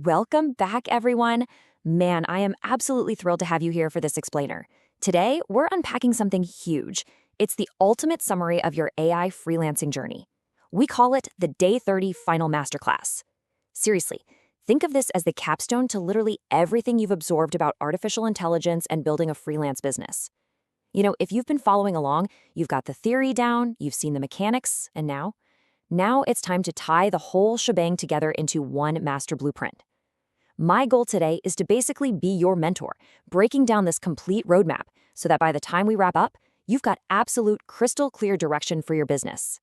Welcome back, everyone. Man, I am absolutely thrilled to have you here for this explainer. Today, we're unpacking something huge. It's the ultimate summary of your AI freelancing journey. We call it the Day 30 Final Masterclass. Seriously, think of this as the capstone to literally everything you've absorbed about artificial intelligence and building a freelance business. If you've been following along, you've got the theory down, you've seen the mechanics, and now it's time to tie the whole shebang together into one master blueprint. My goal today is to basically be your mentor, breaking down this complete roadmap so that by the time we wrap up, you've got absolute crystal clear direction for your business.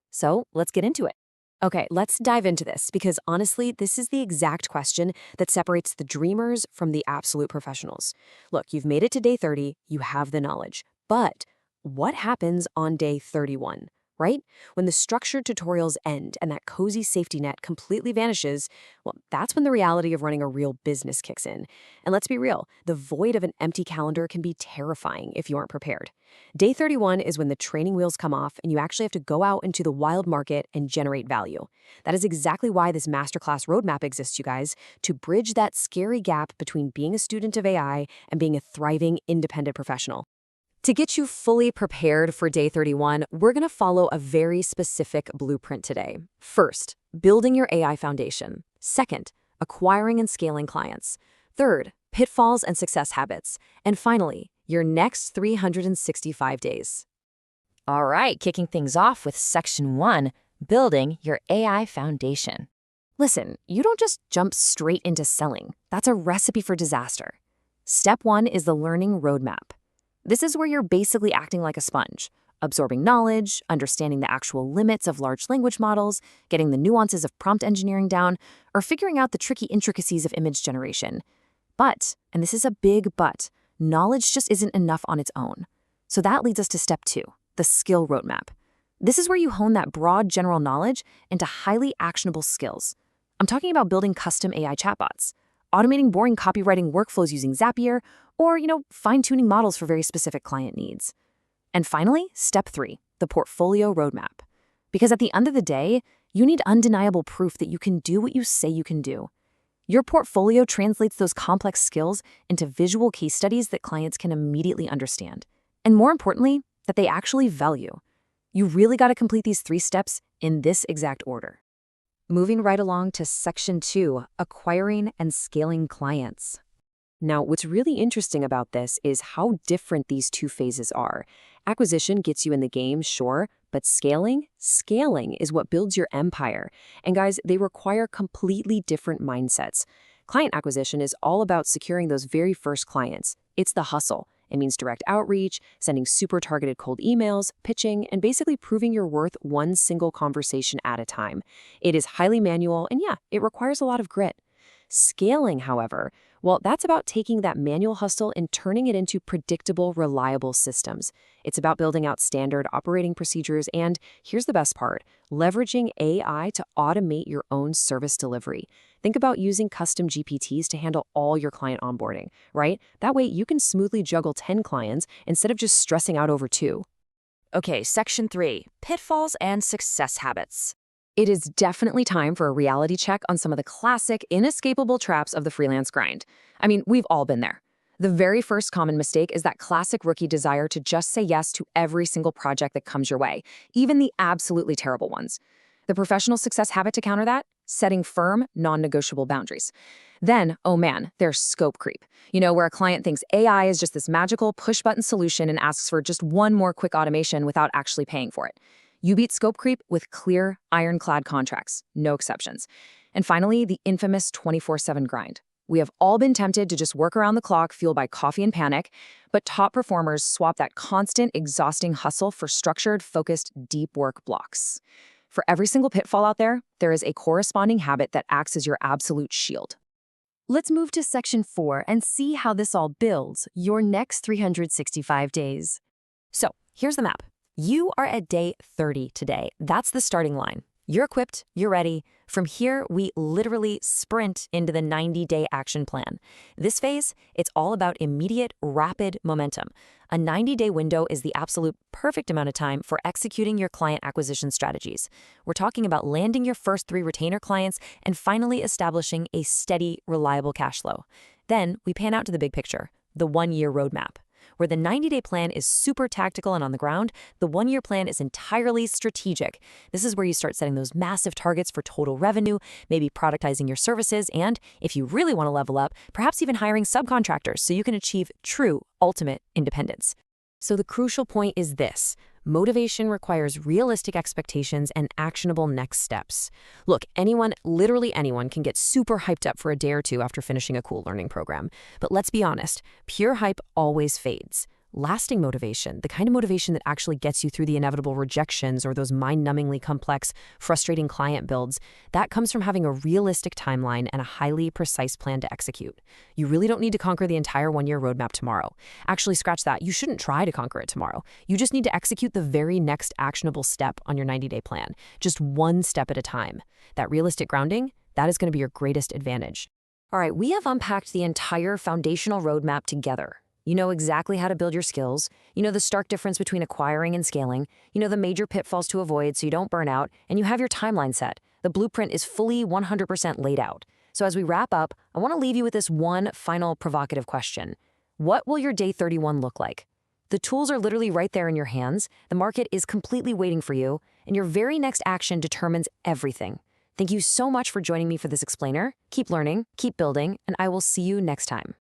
So let's get into it. Okay, let's dive into this because honestly, this is the exact question that separates the dreamers from the absolute professionals. Look, you've made it to day 30, you have the knowledge, but what happens on day 31? Right? When the structured tutorials end and that cozy safety net completely vanishes, well, that's when the reality of running a real business kicks in. And let's be real, the void of an empty calendar can be terrifying if you aren't prepared. Day 31 is when the training wheels come off and you actually have to go out into the wild market and generate value. That is exactly why this masterclass roadmap exists, you guys, to bridge that scary gap between being a student of AI and being a thriving independent professional. To get you fully prepared for day 31, we're going to follow a very specific blueprint today. First, building your AI foundation. Second, acquiring and scaling clients. Third, pitfalls and success habits. And finally, your next 365 days. All right, kicking things off with Section 1, building your AI foundation. Listen, you don't just jump straight into selling. That's a recipe for disaster. Step 1 is the learning roadmap. This is where you're basically acting like a sponge, absorbing knowledge, understanding the actual limits of large language models, getting the nuances of prompt engineering down, or figuring out the tricky intricacies of image generation. But, and this is a big but, knowledge just isn't enough on its own. So that leads us to step 2, the skill roadmap. This is where you hone that broad general knowledge into highly actionable skills. I'm talking about building custom AI chatbots, automating boring copywriting workflows using Zapier, or, fine-tuning models for very specific client needs. And finally, step 3, the portfolio roadmap. Because at the end of the day, you need undeniable proof that you can do what you say you can do. Your portfolio translates those complex skills into visual case studies that clients can immediately understand. And more importantly, that they actually value. You really got to complete these 3 steps in this exact order. Moving right along to Section 2, acquiring and scaling clients. Now, what's really interesting about this is how different these 2 phases are. Acquisition gets you in the game, sure, but scaling is what builds your empire. And guys, they require completely different mindsets. Client acquisition is all about securing those very first clients. It's the hustle. It means direct outreach, sending super targeted cold emails, pitching, and basically proving your worth one single conversation at a time. It is highly manual, and yeah, it requires a lot of grit. Scaling, however, well, that's about taking that manual hustle and turning it into predictable, reliable systems. It's about building out standard operating procedures and, here's the best part, leveraging AI to automate your own service delivery. Think about using custom GPTs to handle all your client onboarding, right? That way you can smoothly juggle 10 clients instead of just stressing out over 2. Okay, Section 3, pitfalls and success habits. It is definitely time for a reality check on some of the classic, inescapable traps of the freelance grind. I mean, we've all been there. The very first common mistake is that classic rookie desire to just say yes to every single project that comes your way, even the absolutely terrible ones. The professional success habit to counter that? Setting firm, non-negotiable boundaries. Then, oh man, there's scope creep. Where a client thinks AI is just this magical push-button solution and asks for just one more quick automation without actually paying for it. You beat scope creep with clear, ironclad contracts, no exceptions. And finally, the infamous 24/7 grind. We have all been tempted to just work around the clock fueled by coffee and panic, but top performers swap that constant, exhausting hustle for structured, focused, deep work blocks. For every single pitfall out there, there is a corresponding habit that acts as your absolute shield. Let's move to Section 4 and see how this all builds your next 365 days. So, here's the map. You are at day 30 today. That's the starting line. You're equipped, you're ready. From here, we literally sprint into the 90-day action plan. This phase, it's all about immediate, rapid momentum. A 90-day window is the absolute perfect amount of time for executing your client acquisition strategies. We're talking about landing your first 3 retainer clients and finally establishing a steady, reliable cash flow. Then we pan out to the big picture, the 1-year roadmap. Where the 90-day plan is super tactical and on the ground, the 1-year plan is entirely strategic. This is where you start setting those massive targets for total revenue, maybe productizing your services, and, if you really want to level up, perhaps even hiring subcontractors so you can achieve true, ultimate independence. So the crucial point is this. Motivation requires realistic expectations and actionable next steps. Look, anyone, literally anyone, can get super hyped up for a day or two after finishing a cool learning program. But let's be honest, pure hype always fades. Lasting motivation, the kind of motivation that actually gets you through the inevitable rejections or those mind-numbingly complex, frustrating client builds, that comes from having a realistic timeline and a highly precise plan to execute. You really don't need to conquer the entire 1-year roadmap tomorrow. Actually, scratch that. You shouldn't try to conquer it tomorrow. You just need to execute the very next actionable step on your 90-day plan, just one step at a time. That realistic grounding, that is going to be your greatest advantage. All right, we have unpacked the entire foundational roadmap together. You know exactly how to build your skills. You know the stark difference between acquiring and scaling. You know the major pitfalls to avoid so you don't burn out. And you have your timeline set. The blueprint is fully 100% laid out. So as we wrap up, I want to leave you with this one final provocative question. What will your day 31 look like? The tools are literally right there in your hands. The market is completely waiting for you. And your very next action determines everything. Thank you so much for joining me for this explainer. Keep learning, keep building, and I will see you next time.